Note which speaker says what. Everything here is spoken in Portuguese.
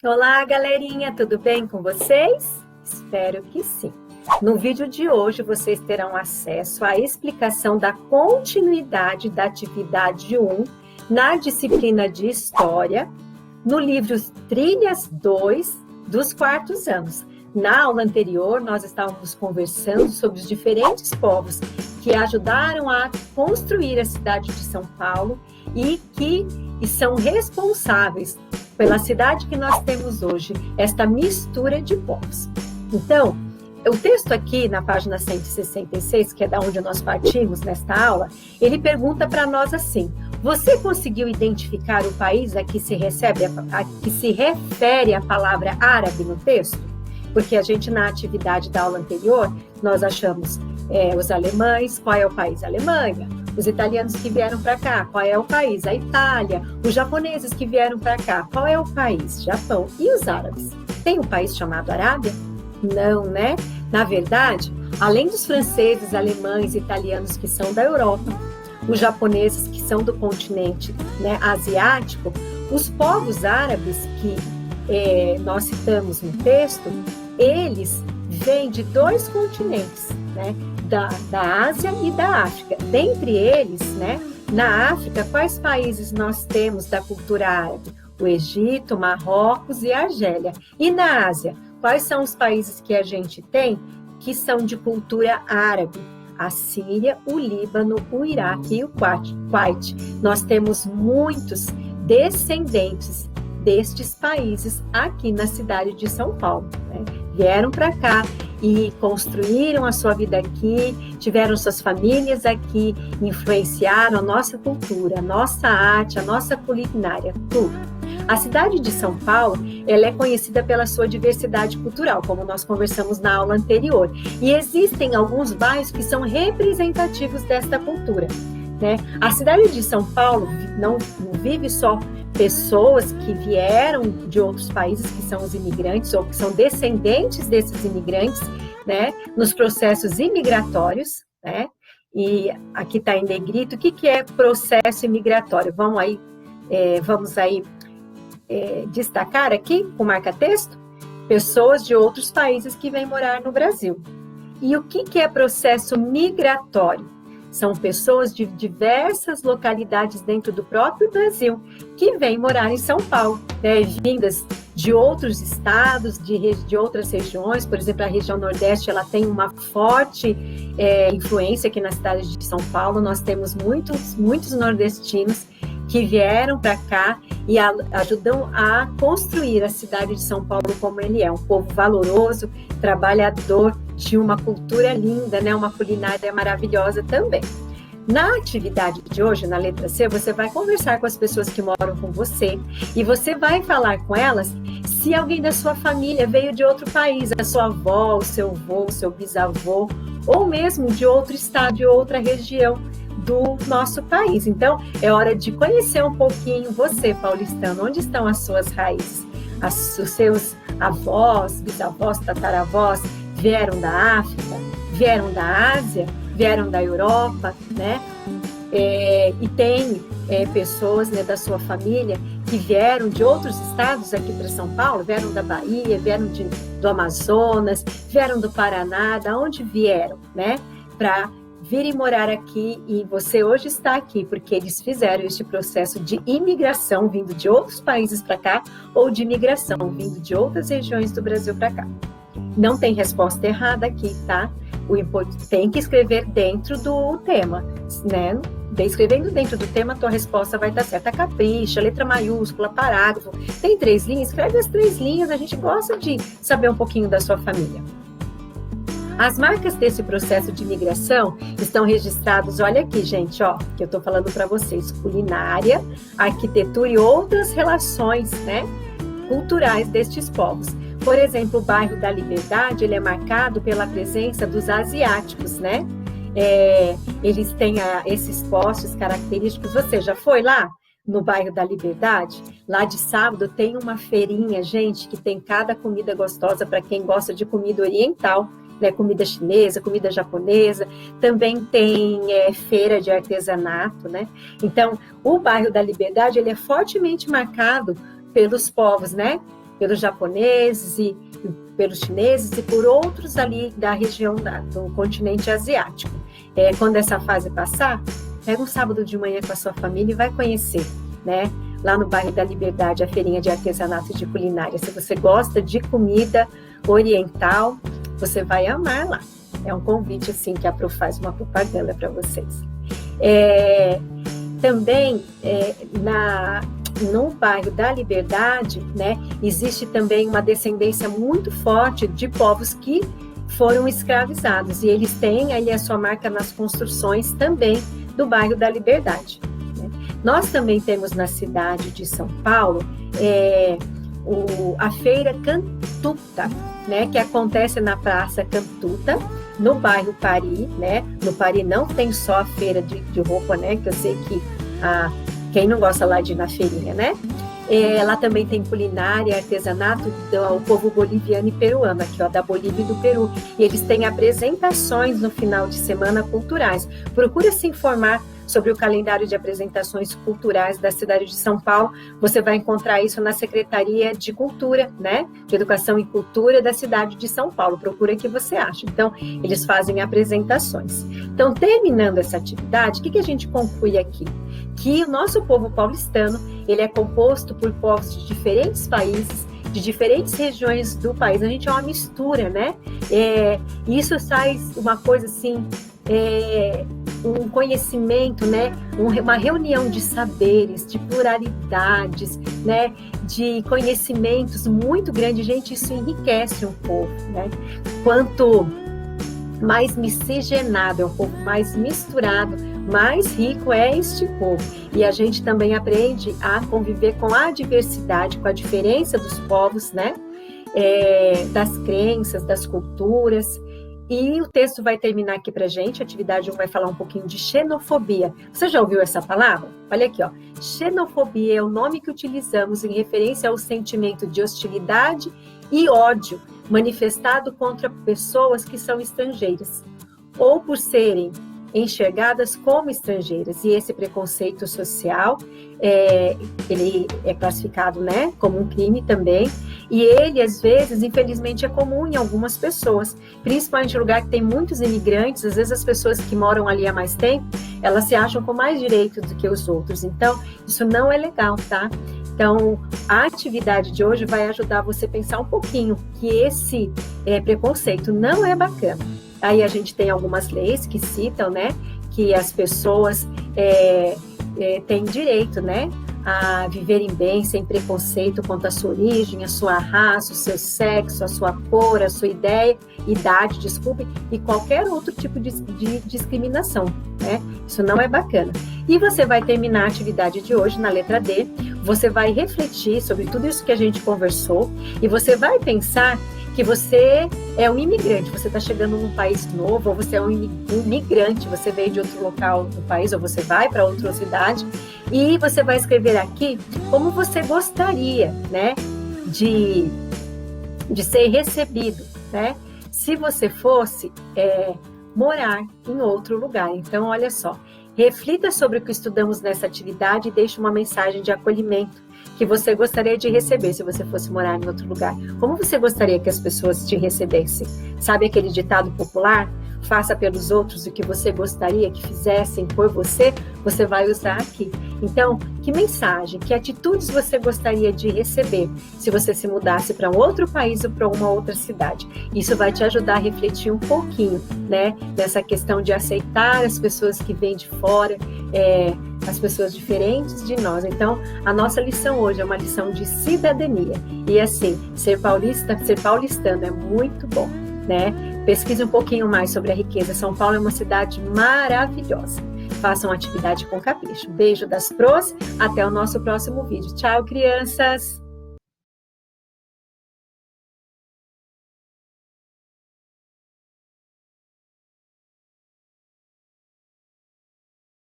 Speaker 1: Olá, galerinha, tudo bem com vocês? Espero que sim. No vídeo de hoje, vocês terão acesso à explicação da continuidade da atividade 1 na disciplina de História, no livro Trilhas 2 dos quartos anos. Na aula anterior, nós estávamos conversando sobre os diferentes povos que ajudaram a construir a cidade de São Paulo e que são responsáveis pela cidade que nós temos hoje, esta mistura de povos. Então, o texto aqui na página 166, que é da onde nós partimos nesta aula, ele pergunta para nós assim: você conseguiu identificar o país a que se refere a palavra árabe no texto? Porque a gente, na atividade da aula anterior, nós achamos os alemães, qual é o país? A Alemanha. Os italianos que vieram para cá, qual é o país? A Itália. Os japoneses que vieram para cá, qual é o país? Japão. E os árabes? Tem um país chamado Arábia? Não, né? Na verdade, além dos franceses, alemães, italianos que são da Europa, os japoneses que são do continente, né, asiático, os povos árabes que nós citamos no texto, eles vêm de dois continentes, né? Da Ásia e da África. Dentre eles, né, na África, quais países nós temos da cultura árabe? O Egito, Marrocos e Argélia. E na Ásia, quais são os países que a gente tem que são de cultura árabe? A Síria, o Líbano, o Iraque e o Kuwait. Nós temos muitos descendentes destes países aqui na cidade de São Paulo, né? Vieram para cá e construíram a sua vida aqui, tiveram suas famílias aqui, influenciaram a nossa cultura, a nossa arte, a nossa culinária, tudo. A cidade de São Paulo, ela é conhecida pela sua diversidade cultural, como nós conversamos na aula anterior. E existem alguns bairros que são representativos desta cultura, né? A cidade de São Paulo não vive só pessoas que vieram de outros países, que são os imigrantes, ou que são descendentes desses imigrantes, né, nos processos imigratórios, né? E aqui está em negrito, o que é processo imigratório? Vamos aí destacar aqui, com marca-texto, pessoas de outros países que vêm morar no Brasil. E o que é processo migratório? São pessoas de diversas localidades dentro do próprio Brasil que vêm morar em São Paulo, né, vindas de outros estados, de outras regiões. Por exemplo, a região Nordeste, ela tem uma forte influência aqui na cidade de São Paulo. Nós temos muitos nordestinos que vieram para cá e ajudam a construir a cidade de São Paulo como ele é. Um povo valoroso, trabalhador, de uma cultura linda, né? Uma culinária maravilhosa também. Na atividade de hoje, na letra C, você vai conversar com as pessoas que moram com você e você vai falar com elas se alguém da sua família veio de outro país, a sua avó, o seu avô, o seu bisavô, ou mesmo de outro estado, de outra região do nosso país. Então, é hora de conhecer um pouquinho você, paulistano, onde estão as suas raízes. Os seus avós, bisavós, tataravós vieram da África, vieram da Ásia, vieram da Europa, né? E tem pessoas, né, da sua família que vieram de outros estados aqui para São Paulo, vieram da Bahia, vieram do Amazonas, vieram do Paraná, da onde vieram, né? Para virem morar aqui, e você hoje está aqui porque eles fizeram este processo de imigração vindo de outros países para cá, ou de imigração vindo de outras regiões do Brasil para cá. Não tem resposta errada aqui, tá? Tem que escrever dentro do tema, né? Escrevendo dentro do tema, a tua resposta vai estar certa. Capricha, letra maiúscula, parágrafo. Tem 3 linhas? Escreve as 3 linhas, a gente gosta de saber um pouquinho da sua família. As marcas desse processo de imigração estão registradas, olha aqui, gente, ó, que eu estou falando para vocês: culinária, arquitetura e outras relações, né, culturais destes povos. Por exemplo, o bairro da Liberdade, ele é marcado pela presença dos asiáticos, né? Eles têm esses postes característicos. Você já foi lá no bairro da Liberdade? Lá de sábado tem uma feirinha, gente, que tem cada comida gostosa para quem gosta de comida oriental, né? Comida chinesa, comida japonesa. Também tem feira de artesanato, né? Então, o bairro da Liberdade, ele é fortemente marcado pelos povos, né? pelos japoneses e pelos chineses e por outros ali da região do continente asiático. Quando essa fase passar, pega um sábado de manhã com a sua família e vai conhecer, né? Lá no bairro da Liberdade, a feirinha de artesanato e de culinária. Se você gosta de comida oriental, você vai amar lá. É um convite, assim, que a Pro faz uma propaganda para vocês. Também, no bairro da Liberdade, né, existe também uma descendência muito forte de povos que foram escravizados. E eles têm aí a sua marca nas construções também do bairro da Liberdade. Nós também temos na cidade de São Paulo a Feira Cantuta, né, que acontece na Praça Cantuta, no bairro Pari, né? No Pari não tem só a feira de roupa, né? Que eu sei que quem não gosta lá de ir na feirinha, né? Lá também tem culinária, artesanato do povo boliviano e peruano, aqui ó, da Bolívia e do Peru. E eles têm apresentações no final de semana culturais. Procura se informar sobre o calendário de apresentações culturais da cidade de São Paulo. Você vai encontrar isso na Secretaria de Cultura, né? De Educação e Cultura da cidade de São Paulo. Procura que você acha. Então, eles fazem apresentações. Então, terminando essa atividade, o que a gente conclui aqui? Que o nosso povo paulistano, ele é composto por povos de diferentes países, de diferentes regiões do país. A gente é uma mistura, né? Isso faz uma coisa assim, um conhecimento, né? Uma reunião de saberes, de pluralidades, né? De conhecimentos muito grande. Gente, isso enriquece um povo, né? Quanto mais miscigenado é um povo, mais misturado, mais rico é este povo. E a gente também aprende a conviver com a diversidade, com a diferença dos povos, né? Das crenças, das culturas. E o texto vai terminar aqui pra gente, a atividade 1 vai falar um pouquinho de xenofobia. Você já ouviu essa palavra? Olha aqui, ó. Xenofobia é o nome que utilizamos em referência ao sentimento de hostilidade e ódio manifestado contra pessoas que são estrangeiras, ou por serem enxergadas como estrangeiras. E esse preconceito social, ele é classificado, né, como um crime também, e ele, às vezes, infelizmente, é comum em algumas pessoas, principalmente em lugar que tem muitos imigrantes. Às vezes as pessoas que moram ali há mais tempo, elas se acham com mais direito do que os outros. Então, isso não é legal, tá? Então, a atividade de hoje vai ajudar você a pensar um pouquinho que esse preconceito não é bacana. Aí a gente tem algumas leis que citam, né, que as pessoas têm direito, né, a viverem bem, sem preconceito quanto à sua origem, a sua raça, o seu sexo, a sua cor, a sua idade, desculpe, e qualquer outro tipo de discriminação, né? Isso não é bacana. E você vai terminar a atividade de hoje na letra D, você vai refletir sobre tudo isso que a gente conversou e você vai pensar que você é um imigrante, você está chegando num país novo, ou você é um imigrante, você veio de outro local do país, ou você vai para outra cidade, e você vai escrever aqui como você gostaria, né, de ser recebido, né, se você fosse morar em outro lugar. Então, olha só, reflita sobre o que estudamos nessa atividade e deixe uma mensagem de acolhimento que você gostaria de receber se você fosse morar em outro lugar. Como você gostaria que as pessoas te recebessem? Sabe aquele ditado popular? Faça pelos outros o que você gostaria que fizessem por você, você vai usar aqui. Então, que mensagem, que atitudes você gostaria de receber se você se mudasse para um outro país ou para uma outra cidade? Isso vai te ajudar a refletir um pouquinho, né, nessa questão de aceitar as pessoas que vêm de fora, as pessoas diferentes de nós. Então, a nossa lição hoje é uma lição de cidadania. E assim, ser paulistano é muito bom, né? Pesquise um pouquinho mais sobre a riqueza. São Paulo é uma cidade maravilhosa. Façam atividade com capricho. Beijo das pros. Até o nosso próximo vídeo. Tchau, crianças!